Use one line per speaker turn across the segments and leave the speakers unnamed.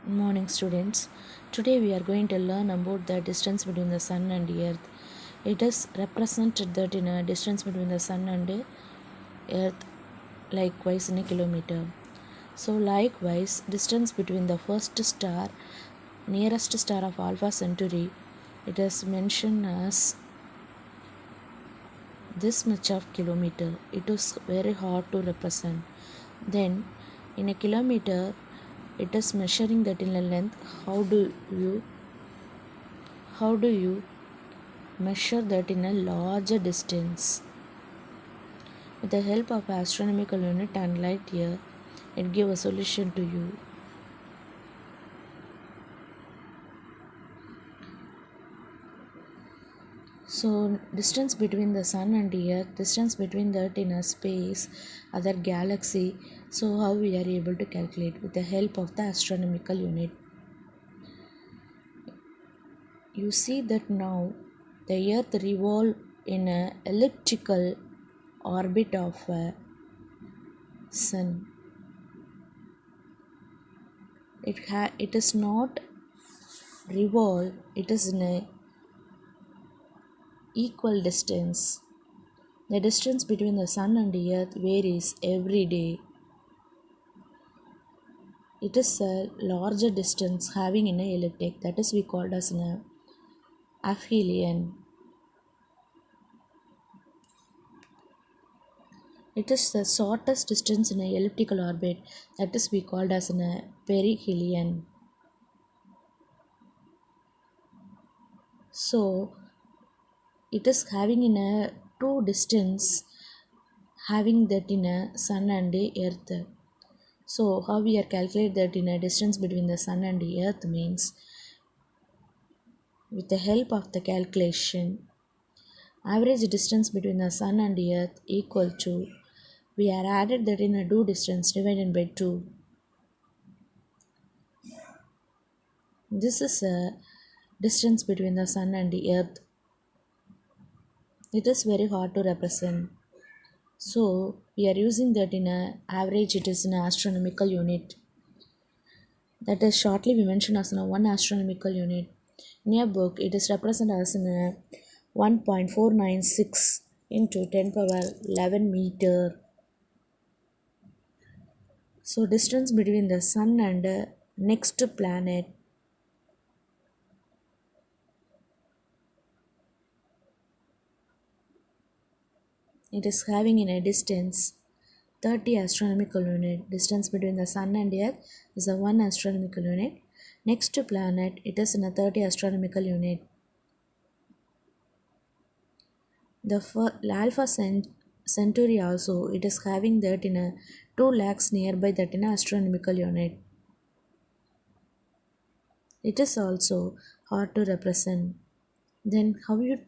Morning, students. Today we are going to learn about the distance between the sun and the earth. It is represented that in a distance between the sun and the earth, likewise in a kilometer. So, likewise, distance between the first star, nearest star of Alpha Centauri, it is mentioned as this much of kilometer. It is very hard to represent. Then, in a kilometer, it is measuring that in a length. How do you measure that in a larger distance? With the help of astronomical unit and light year, it gives a solution to you. So, distance between the sun and the earth, distance between that in a space, other galaxy. So, how we are able to calculate with the help of the astronomical unit? You see that now the earth revolve in a elliptical orbit of a sun. It is not revolve, it is in a equal distance. The distance between the sun and the earth varies every day. It is a larger distance having in a elliptic, that is we called as an aphelion. It is the shortest distance in a elliptical orbit, that is we called as an perihelion. So it is having in a two distance having that in a sun and the earth. So how we are calculate that in a distance between the sun and the earth means, with the help of the calculation, average distance between the sun and the earth equal to, we are added that in a due distance divided by 2. This is a distance between the sun and the earth. It is very hard to represent. So we are using that in a average, it is in an astronomical unit. That is shortly we mention as in a 1 astronomical unit. In your book, it is represented as in a 1.496 into 10 power 11 meter. So distance between the sun and next planet, it is having in a distance 30 astronomical unit. Distance between the sun and earth is a 1 astronomical unit. Next to planet, it is in a 30 astronomical unit. The Alpha Centauri also, it is having that in a 2 lakhs nearby that in a astronomical unit. It is also hard to represent. Then how you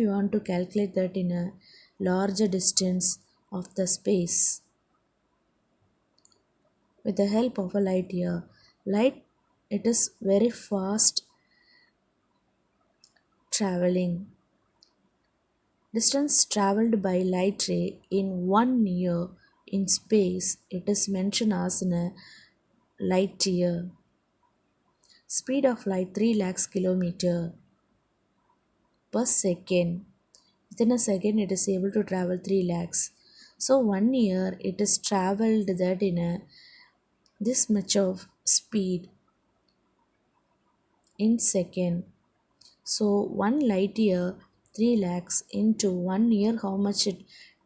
want to calculate that in a larger distance of the space? With the help of a light year. Light, it is very fast traveling. Distance traveled by light ray in 1 year in space, it is mentioned as in a light year. Speed of light 3 lakhs kilometer per second. Within a second, it is able to travel 3 lakhs. So 1 year, it is traveled that in a this much of speed in second. So 1 light year 3 lakhs into 1 year, how much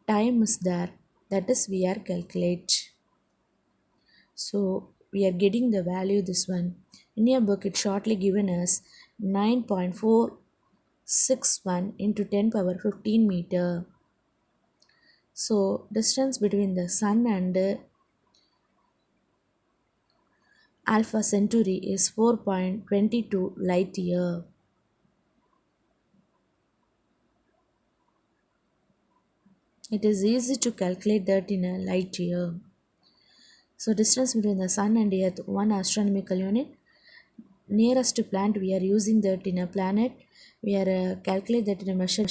time is there? That is we are calculate. So we are getting the value this one. In your book, it shortly given us 9.461 into 10 power 15 meter. So distance between the sun and Alpha Centauri is 4.22 light year. It is easy to calculate that in a light year. So distance between the sun and earth 1 astronomical unit. Nearest to planet, we are using that in a planet. We are calculate that in a measure